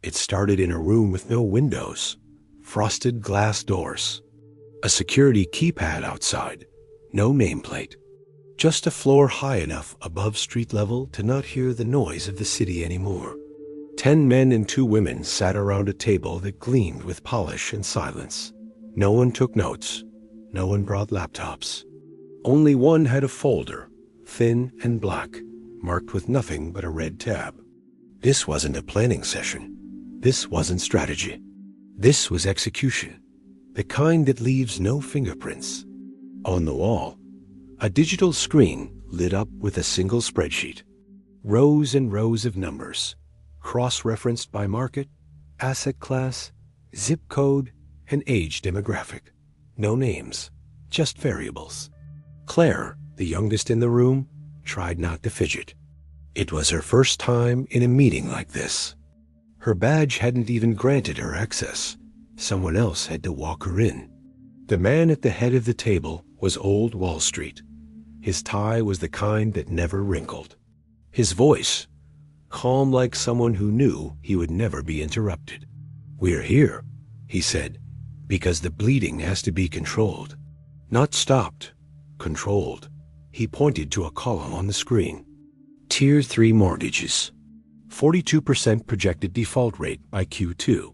It started in a room with no windows, frosted glass doors, a security keypad outside, no nameplate, just a floor high enough above street level to not hear the noise of the city anymore. 10 men and 2 women sat around a table that gleamed with polish and silence. No one took notes. No one brought laptops. Only one had a folder, thin and black, marked with nothing but a red tab. This wasn't a planning session. This wasn't strategy. This was execution, the kind that leaves no fingerprints. On the wall, a digital screen lit up with a single spreadsheet. Rows and rows of numbers, cross-referenced by market, asset class, zip code, and age demographic. No names, just variables. Claire, the youngest in the room, tried not to fidget. It was her first time in a meeting like this. Her badge hadn't even granted her access. Someone else had to walk her in. The man at the head of the table was Old Wall Street. His tie was the kind that never wrinkled. His voice, calm like someone who knew he would never be interrupted. "We're here," he said, "because the bleeding has to be controlled. Not stopped, controlled." He pointed to a column on the screen. Tier 3 mortgages. 42% projected default rate by Q2.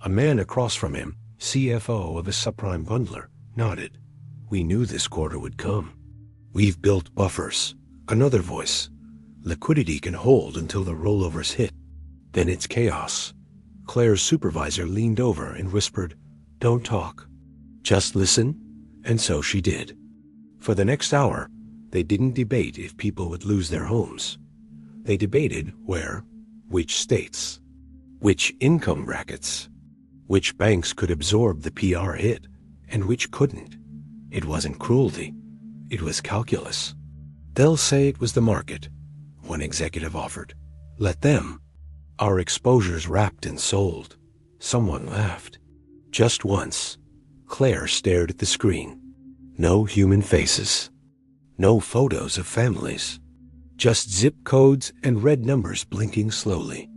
A man across from him, CFO of a subprime bundler, nodded. "We knew this quarter would come. We've built buffers." Another voice. "Liquidity can hold until the rollovers hit. Then it's chaos." Claire's supervisor leaned over and whispered, "Don't talk. Just listen." And so she did. For the next hour, they didn't debate if people would lose their homes. They debated where, which states, which income brackets, which banks could absorb the PR hit, and which couldn't. It wasn't cruelty. It was calculus. "They'll say it was the market," one executive offered. "Let them. Our exposure's wrapped and sold." Someone laughed. Just once, Claire stared at the screen. No human faces. No photos of families. Just zip codes and red numbers blinking slowly.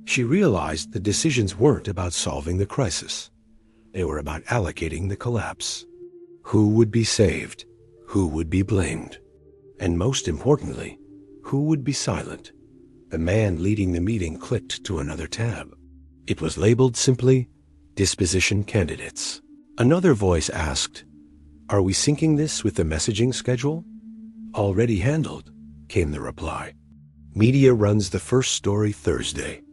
She realized the decisions weren't about solving the crisis. They were about allocating the collapse. Who would be saved? Who would be blamed? And most importantly, who would be silent? The man leading the meeting clicked to another tab. It was labeled simply, "Disposition Candidates." Another voice asked, "Are we syncing this with the messaging schedule?" "Already handled," came the reply. "Media runs the first story Thursday."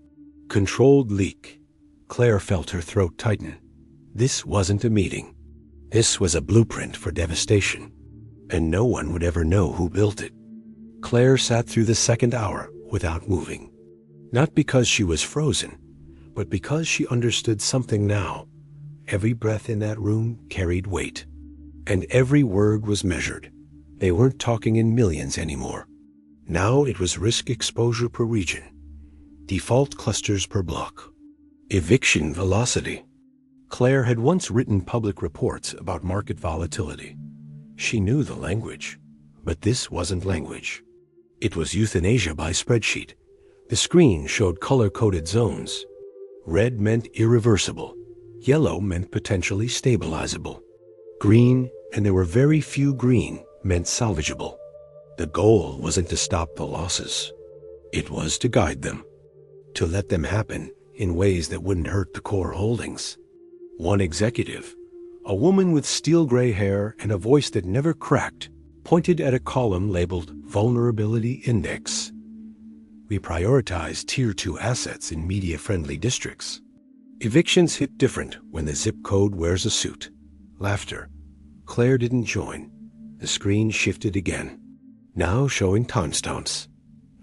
Controlled leak. Claire felt her throat tighten. This wasn't a meeting. This was a blueprint for devastation. And no one would ever know who built it. Claire sat through the second hour without moving. Not because she was frozen, but because she understood something now. Every breath in that room carried weight. And every word was measured. They weren't talking in millions anymore. Now it was risk exposure per region, default clusters per block, eviction velocity. Claire had once written public reports about market volatility. She knew the language, but this wasn't language. It was euthanasia by spreadsheet. The screen showed color-coded zones. Red meant irreversible. Yellow meant potentially stabilizable. Green, and there were very few green, meant salvageable. The goal wasn't to stop the losses. It was to guide them, to let them happen in ways that wouldn't hurt the core holdings. One executive, a woman with steel gray hair and a voice that never cracked, pointed at a column labeled Vulnerability Index. "We prioritize Tier 2 assets in media-friendly districts. Evictions hit different when the zip code wears a suit." Laughter. Claire didn't join. The screen shifted again, now showing timestamps.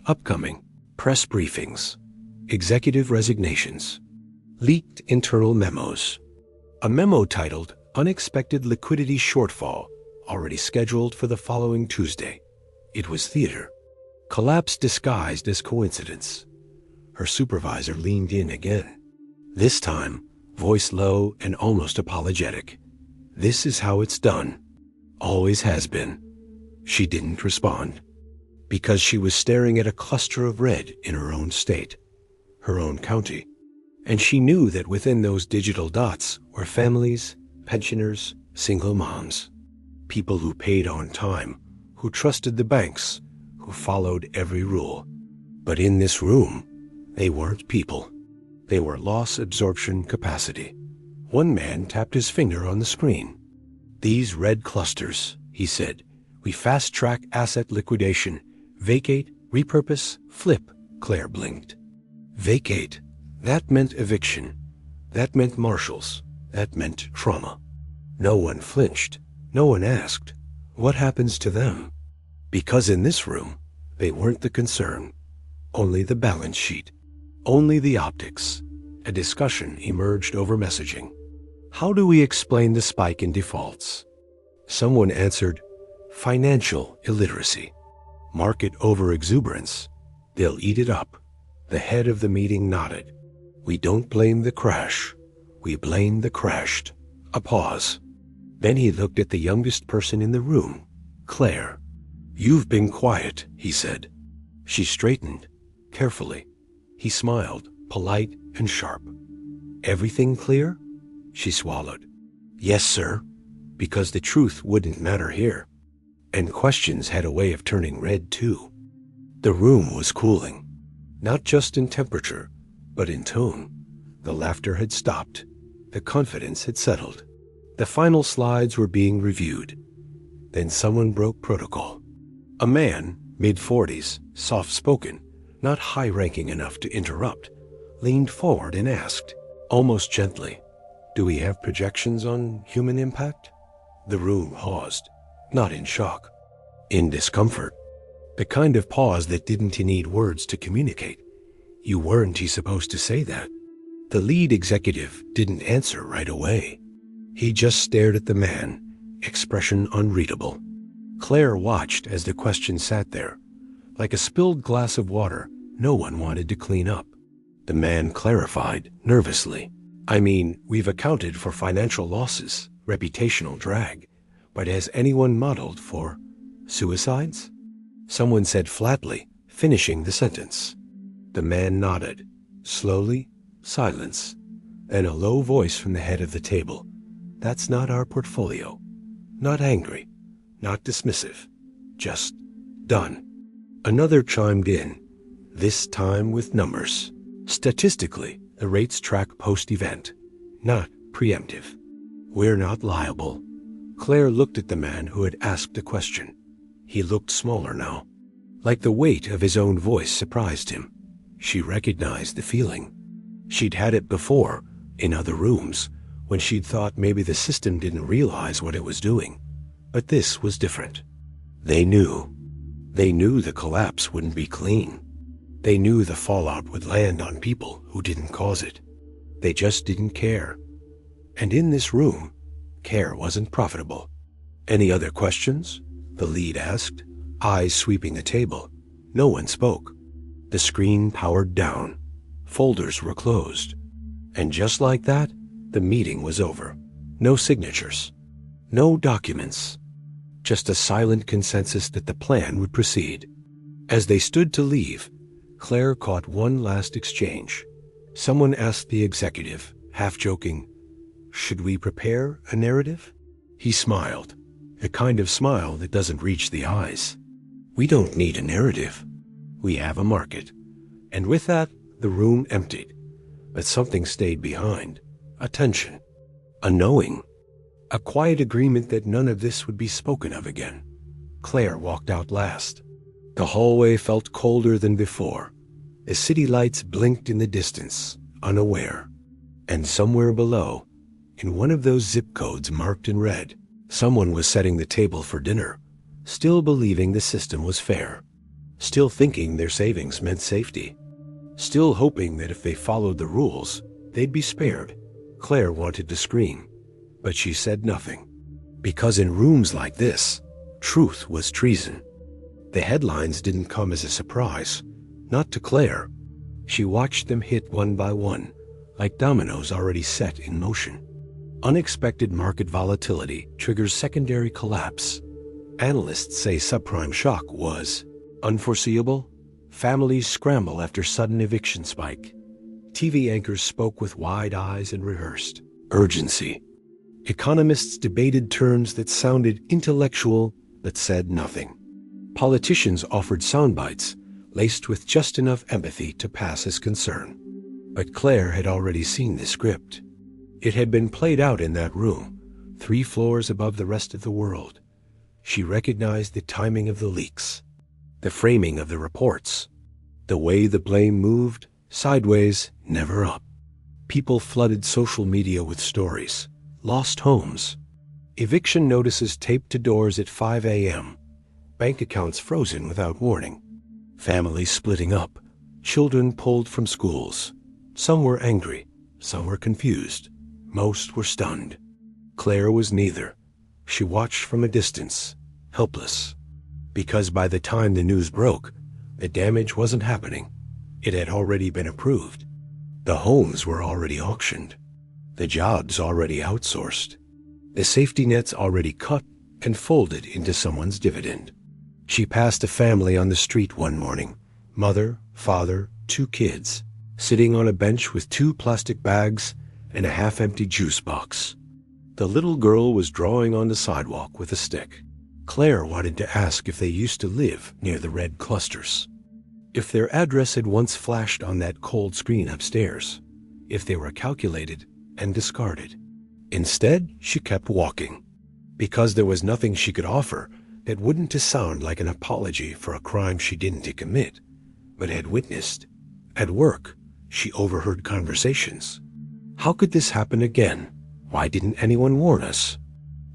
Upcoming. Press briefings. Executive resignations. Leaked internal memos. A memo titled Unexpected Liquidity Shortfall, already scheduled for the following Tuesday. It was theater. Collapse disguised as coincidence. Her supervisor leaned in again. This time, voice low and almost apologetic. "This is how it's done. Always has been." She didn't respond, because she was staring at a cluster of red in her own state, her own county. And she knew that within those digital dots were families, pensioners, single moms, people who paid on time, who trusted the banks, who followed every rule. But in this room, they weren't people. They were loss absorption capacity. One man tapped his finger on the screen. "These red clusters," he said. "We fast-track asset liquidation. Vacate, repurpose, flip," Claire blinked. Vacate. That meant eviction. That meant marshals. That meant trauma. No one flinched. No one asked, "What happens to them?" Because in this room, they weren't the concern. Only the balance sheet. Only the optics. A discussion emerged over messaging. How do we explain the spike in defaults? Someone answered, financial illiteracy. Market overexuberance. They'll eat it up. The head of the meeting nodded. We don't blame the crash. We blame the crashed. A pause. Then he looked at the youngest person in the room, Claire. "You've been quiet," he said. She straightened, carefully. He smiled, polite and sharp. "Everything clear?" She swallowed. "Yes, sir," because the truth wouldn't matter here. And questions had a way of turning red, too. The room was cooling, not just in temperature, but in tone. The laughter had stopped. The confidence had settled. The final slides were being reviewed. Then someone broke protocol. A man, mid-40s, soft-spoken, not high-ranking enough to interrupt, leaned forward and asked, almost gently, "Do we have projections on human impact?" The room paused, not in shock, in discomfort. The kind of pause that didn't need words to communicate. You weren't supposed to say that. The lead executive didn't answer right away. He just stared at the man, expression unreadable. Claire watched as the question sat there. Like a spilled glass of water, no one wanted to clean up. The man clarified, nervously. "I mean, we've accounted for financial losses, reputational drag, but has anyone modeled for suicides?" Someone said flatly, finishing the sentence. The man nodded. Slowly, silence, and a low voice from the head of the table. "That's not our portfolio." Not angry, not dismissive, just done. Another chimed in, this time with numbers. Statistically, the rates track post-event, not preemptive. We're not liable. Claire looked at the man who had asked the question. He looked smaller now. Like the weight of his own voice surprised him. She recognized the feeling. She'd had it before, in other rooms, when she'd thought maybe the system didn't realize what it was doing. But this was different. They knew. They knew the collapse wouldn't be clean. They knew the fallout would land on people who didn't cause it. They just didn't care. And in this room, care wasn't profitable. "Any other questions?" the lead asked, eyes sweeping the table. No one spoke. The screen powered down. Folders were closed. And just like that, the meeting was over. No signatures. No documents. Just a silent consensus that the plan would proceed. As they stood to leave, Claire caught one last exchange. Someone asked the executive, half joking, "Should we prepare a narrative?" He smiled, a kind of smile that doesn't reach the eyes. "We don't need a narrative. We have a market." And with that, the room emptied. But something stayed behind. A tension. A knowing. A quiet agreement that none of this would be spoken of again. Claire walked out last. The hallway felt colder than before. The city lights blinked in the distance, unaware. And somewhere below, in one of those zip codes marked in red, someone was setting the table for dinner, still believing the system was fair, still thinking their savings meant safety, still hoping that if they followed the rules, they'd be spared. Claire wanted to scream, but she said nothing. Because in rooms like this, truth was treason. The headlines didn't come as a surprise, not to Claire. She watched them hit one by one, like dominoes already set in motion. Unexpected market volatility triggers secondary collapse. Analysts say subprime shock was unforeseeable. Families scramble after sudden eviction spike. TV anchors spoke with wide eyes and rehearsed urgency. Economists debated terms that sounded intellectual but said nothing. Politicians offered soundbites laced with just enough empathy to pass as concern. But Claire had already seen the script. It had been played out in that room, 3 floors above the rest of the world. She recognized the timing of the leaks, the framing of the reports, the way the blame moved, sideways, never up. People flooded social media with stories. Lost homes, eviction notices taped to doors at 5 a.m., bank accounts frozen without warning, families splitting up, children pulled from schools. Some were angry, some were confused, most were stunned. Claire was neither. She watched from a distance, helpless. Because by the time the news broke, the damage wasn't happening. It had already been approved. The homes were already auctioned. The jobs already outsourced. The safety nets already cut and folded into someone's dividend. She passed a family on the street one morning. Mother, father, 2 kids, sitting on a bench with 2 plastic bags and a half-empty juice box. The little girl was drawing on the sidewalk with a stick. Claire wanted to ask if they used to live near the red clusters, if their address had once flashed on that cold screen upstairs, if they were calculated and discarded. Instead, she kept walking, because there was nothing she could offer that wouldn't sound like an apology for a crime she didn't commit, but had witnessed. At work, she overheard conversations. How could this happen again? Why didn't anyone warn us?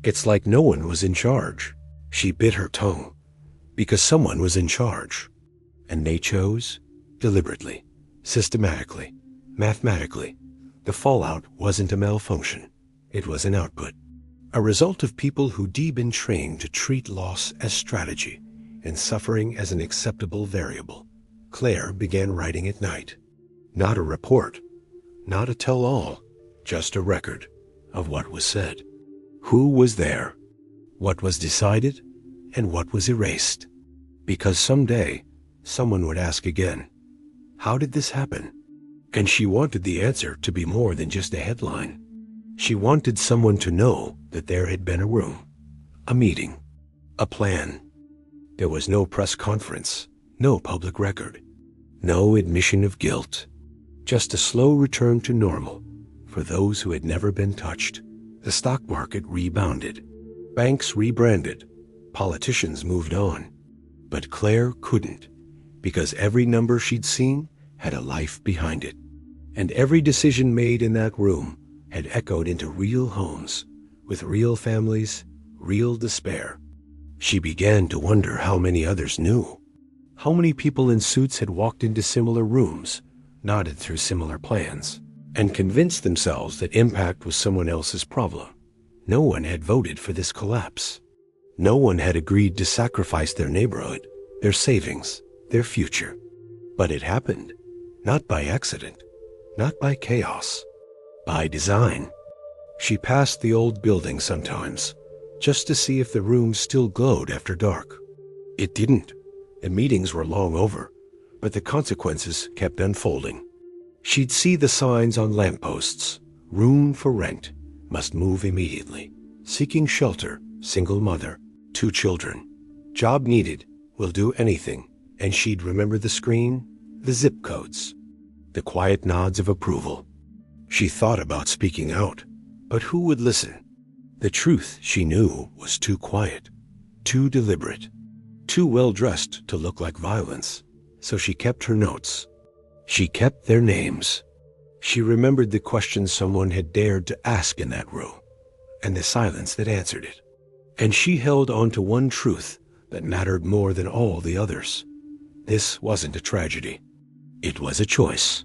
It's like no one was in charge. She bit her tongue, because someone was in charge. And they chose, deliberately, systematically, mathematically. The fallout wasn't a malfunction. It was an output, a result of people who'd been trained to treat loss as strategy and suffering as an acceptable variable. Claire began writing at night. Not a report, not a tell-all, just a record of what was said. Who was there? What was decided? And what was erased? Because someday, someone would ask again, how did this happen? And she wanted the answer to be more than just a headline. She wanted someone to know that there had been a room, a meeting, a plan. There was no press conference, no public record, no admission of guilt, just a slow return to normal for those who had never been touched. The stock market rebounded, banks rebranded, politicians moved on. But Claire couldn't, because every number she'd seen had a life behind it. And every decision made in that room had echoed into real homes, with real families, real despair. She began to wonder how many others knew. How many people in suits had walked into similar rooms, nodded through similar plans, and convinced themselves that impact was someone else's problem. No one had voted for this collapse. No one had agreed to sacrifice their neighborhood, their savings, their future. But it happened, not by accident, not by chaos, by design. She passed the old building sometimes, just to see if the rooms still glowed after dark. It didn't. The meetings were long over, but the consequences kept unfolding. She'd see the signs on lampposts: room for rent, must move immediately, seeking shelter, single mother, 2 children, job needed, will do anything. And she'd remember the screen, the zip codes, the quiet nods of approval. She thought about speaking out, but who would listen? The truth, she knew, was too quiet, too deliberate, too well-dressed to look like violence. So she kept her notes. She kept their names. She remembered the questions someone had dared to ask in that room, and the silence that answered it. And she held on to one truth that mattered more than all the others. This wasn't a tragedy. It was a choice.